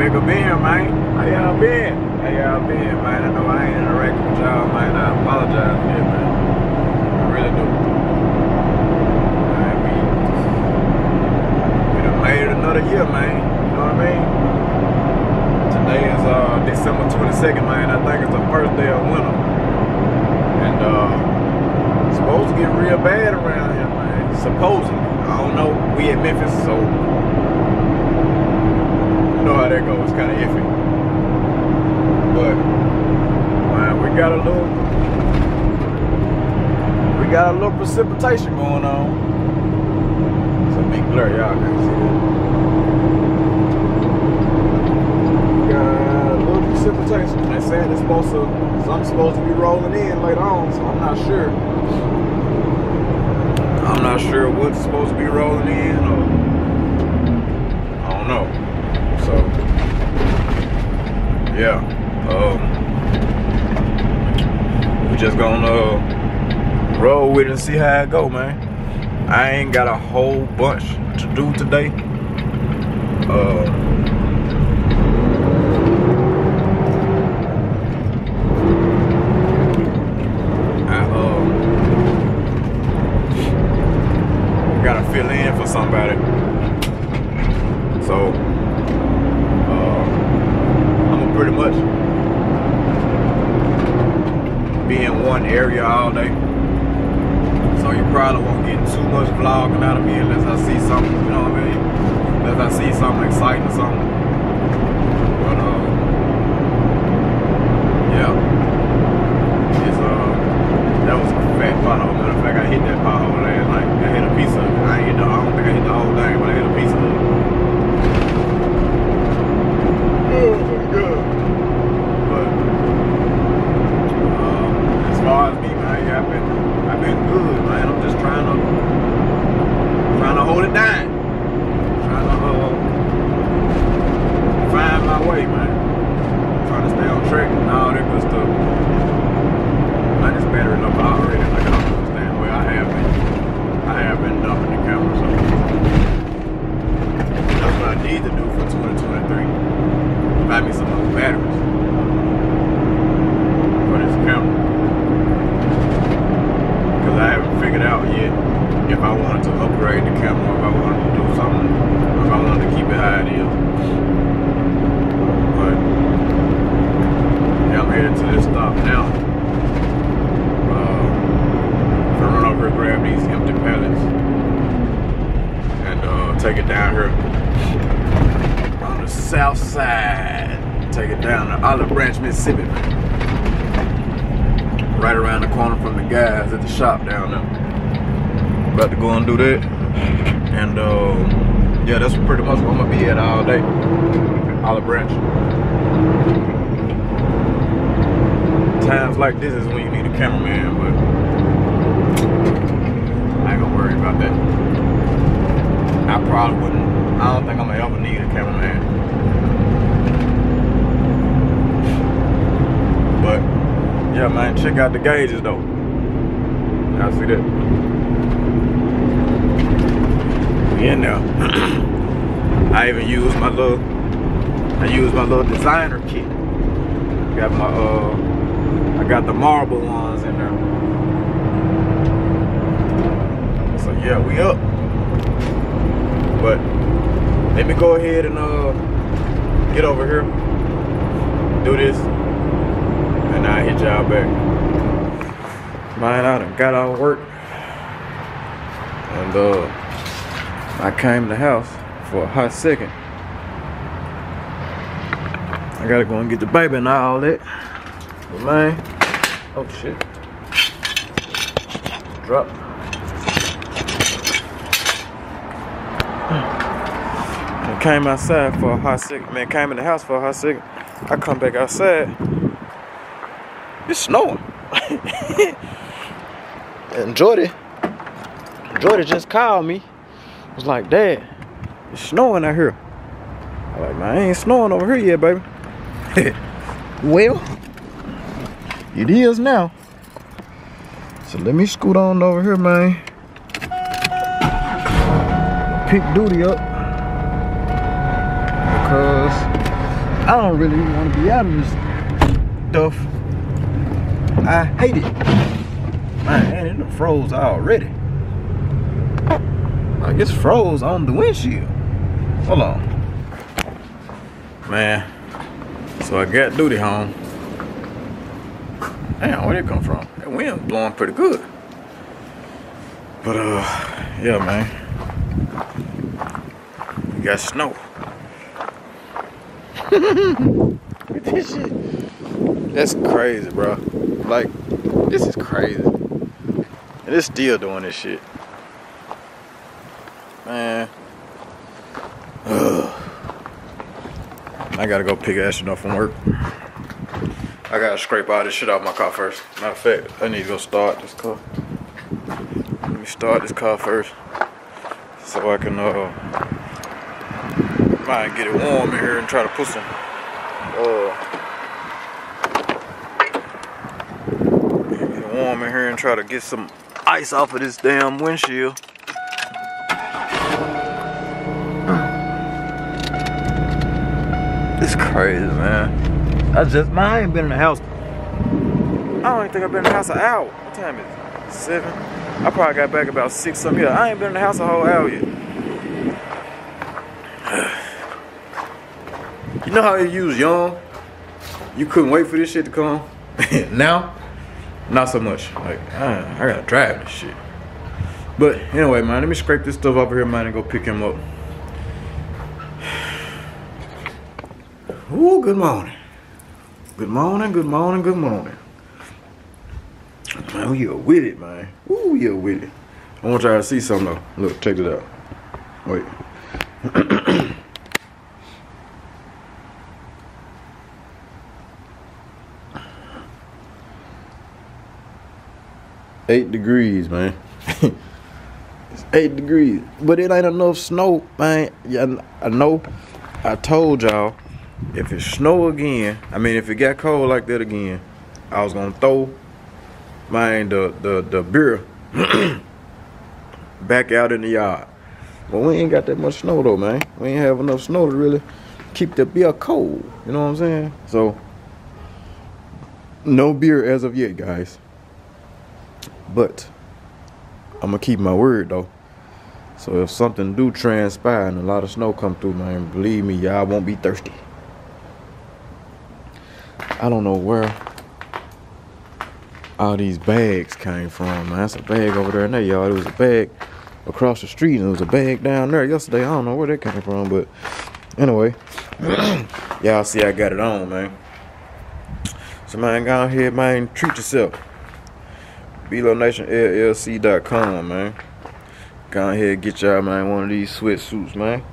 Bigger Ben, man. How y'all been? How y'all been, man? I know I ain't interacting with y'all, man. I apologize for that, man. I really do. I mean, we done made it another year, man. You know what I mean? Today is December 22nd, man. I think it's the first day of winter. And it's supposed to get real bad around here, man. Supposedly. I don't know. We at Memphis, so you know how that goes. It's kind of iffy. But man, we got a little precipitation going on. It's a big blur, y'all can't see it. We got a little precipitation. They said it's something's supposed to be rolling in later on, so I'm not sure. I'm not sure what's supposed to be rolling in, or I don't know. So yeah, we just gonna roll with it and see how it go, man. I ain't got a whole bunch to do today. Gotta fill in for somebody, so I'm gonna pretty much be in one area all day, so you probably won't get too much vlogging out of me unless I see something, you know what I mean, unless I see something exciting or something. But yeah, it's that was a fat pothole. Matter of fact, I hit that pothole last night. I hit a piece of it. I don't think I hit the whole thing, but I hit a piece of it. Oh my God. But as far as me, man, yeah, I've been good, man. I'm just trying to hold it down. Trying to find my way, man. Trying to stay on track and all that good stuff. Man, this battery low already. Like, I don't understand where I have been dumping the camera, so that's what I need to do for 2023. Buy me some other batteries for this camera, because I haven't figured out yet if I wanted to upgrade the camera, if I wanted to do something, if I wanted to keep it how it is. But yeah, I'm headed to this stop now. Run over and grab these empty pallets and take it down here on the south side. Take it down to Olive Branch, Mississippi. Right around the corner from the guys at the shop down there. About to go and do that. And yeah, that's pretty much where I'm gonna be at all day. Olive Branch. Times like this is when you need a cameraman, but I ain't gonna worry about that. I probably wouldn't. I don't think I'm gonna ever need a cameraman. But yeah, man, check out the gauges though. Y'all see that? We in there. I even used my little designer kit. Got my I got the marble ones in there. So yeah, we up. But let me go ahead and get over here, do this, and I'll hit y'all back. Man, I done got out of work, and I came to the house for a hot second. I gotta go and get the baby and all that. But man, oh shit, drop. Came outside for a hot second. Man, came in the house for a hot second. I come back outside. It's snowing. And Jordy just called me. Was like, Dad, it's snowing out here. I'm like, man, I ain't snowing over here yet, baby. Well, it is now. So let me scoot on over here, man. Pick duty up. Because I don't really want to be out of this stuff. I hate it. Man, it done froze already. Like it's froze on the windshield. Hold on. Man, so I got duty home. Damn, where'd it come from? That wind blowing pretty good. But yeah, man. We got snow. Look at this shit. That's crazy, bro. Like, this is crazy. And it's still doing this shit. Man. Ugh. I gotta go pick Ashton up from work. I gotta scrape all this shit off my car first. Matter of fact, I need to go start this car. Let me start this car first. So I can might get it warm in here and try to put some get it warm in here and try to get some ice off of this damn windshield. It's crazy, man. I ain't been in the house. I don't even think I've been in the house an hour. What time is it? 7? I probably got back about 6 something. Yeah, I ain't been in the house a whole hour yet. You know how you was young? You couldn't wait for this shit to come. Now, not so much. Like, I gotta drive this shit. But anyway, man, let me scrape this stuff over here, man, and go pick him up. Ooh, good morning. Good morning, good morning, good morning. Man, we are with it, man. Ooh, we are with it. I want y'all to see something though. Look, check it out. Wait. 8 degrees, man. It's 8 degrees, but it ain't enough snow, man. Yeah, I know. I told y'all, if it snow again, I mean, if it got cold like that again, I was gonna throw, man, the beer back out in the yard. But we ain't got that much snow though, man. We ain't have enough snow to really keep the beer cold. You know what I'm saying? So, no beer as of yet, guys. But I'm gonna keep my word though. So if something do transpire and a lot of snow come through, man, believe me, y'all won't be thirsty. I don't know where all these bags came from, man. That's a bag over there in that yard. It was a bag across the street and there was a bag down there yesterday. I don't know where that came from, but anyway, y'all see I got it on, man. So man, go ahead, man, treat yourself. BLONationLLC.com, man. Go ahead and get y'all, man, one of these sweatsuits, man.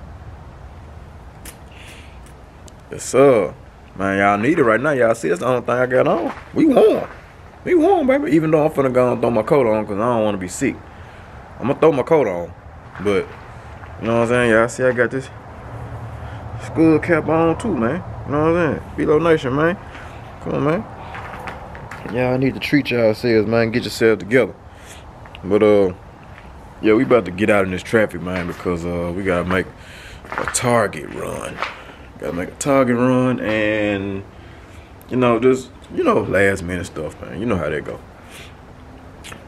Yes, sir. Man, y'all need it right now. Y'all see, that's the only thing I got on. We warm. We warm, baby. Even though I'm finna go and throw my coat on because I don't want to be sick. I'm gonna throw my coat on. But, you know what I'm saying? Y'all see I got this skull cap on too, man. You know what I'm saying? BLO Nation, man. Come on, man. Y'all need to treat yourselves, man. Get yourself together. But yeah, we about to get out in this traffic, man, because we gotta make a Target run. Gotta make a Target run, and you know, just last minute stuff, man. You know how that go.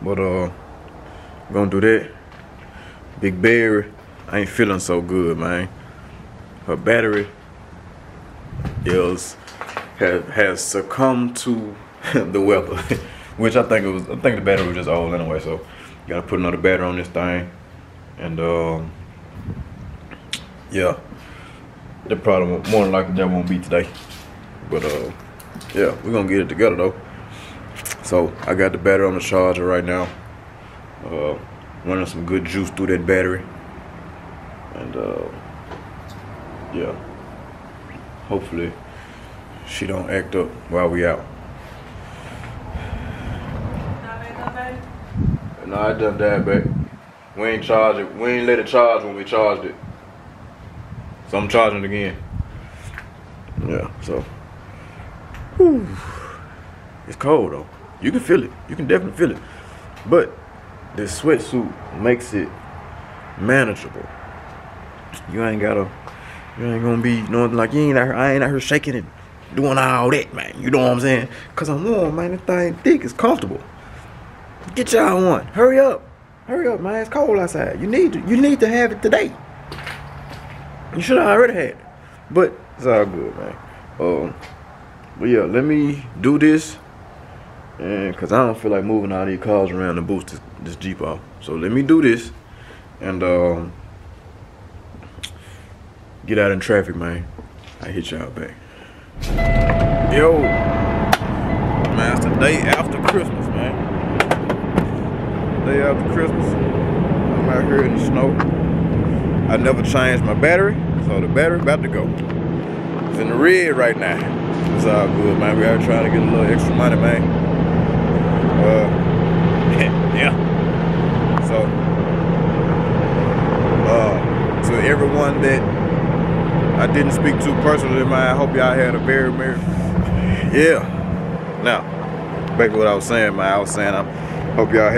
But gonna do that. Big Berry, I ain't feeling so good, man. Her battery has succumbed to the weather, which I think the battery was just old anyway, so gotta put another battery on this thing. And yeah, the problem more than likely that won't be today, but yeah, we're gonna get it together though. So I got the battery on the charger right now, running some good juice through that battery, and yeah, hopefully she don't act up while we out. No, it done died back. We ain't charged it. We ain't let it charge when we charged it. So I'm charging it again. Yeah, so. Whew. It's cold though. You can feel it. You can definitely feel it. But this sweatsuit makes it manageable. You ain't gotta You ain't gonna be, you know, like you ain't out here, I ain't out here shaking it, doing all that, man. You know what I'm saying? Cause I'm warm, man. This thing thick, it's comfortable. Get y'all one. Hurry up, man. It's cold outside. You need to have it today. You should have already had it, but it's all good, man. But yeah, let me do this, and cause I don't feel like moving all these cars around to boost this Jeep off. So let me do this, and get out in traffic, man. I hit y'all back. Yo, man, it's the day after Christmas, man. Day after Christmas. I'm out here in the snow. I never changed my battery, so the battery about to go. It's in the red right now. It's all good, man. We are trying to get a little extra money, man. Yeah. So, to everyone that I didn't speak to personally, man, I hope y'all had a very merry. Yeah. Now, back to what I was saying, man. I was saying I hope y'all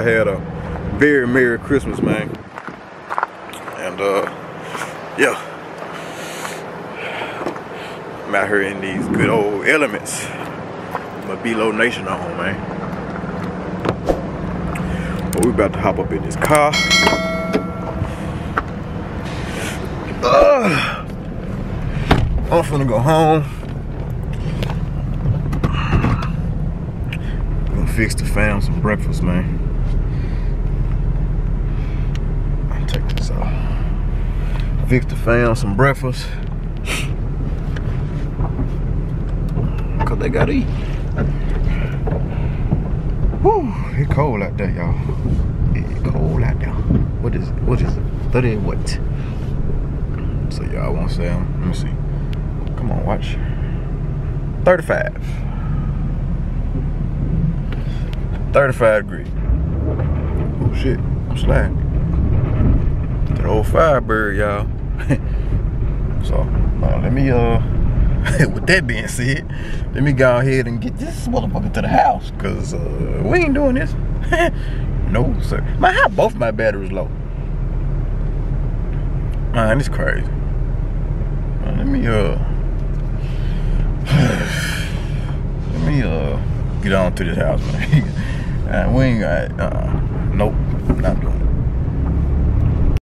had a very merry Christmas, man. And yeah. I'm out here in these good old elements. My B-Lo Nation on, man. But we about to hop up in this car. I'm finna go home. I'm gonna fix the fam some breakfast, man. I'll take this off. Fix the fam some breakfast. Cause they gotta eat. Whew, it's cold out there, y'all. It's cold out there. What is it? 30 what? So y'all wanna say, let me see. Come on, watch. 35. 35 degrees. Oh shit, I'm sliding. That old Firebird, y'all. So, let me, with that being said, let me go ahead and get this motherfucker to the house. Cause, we ain't doing this. No, sir. Man, how both my batteries low? Man, it's crazy. Man, let me, get on to this house, man. We ain't got, nope, not doing it.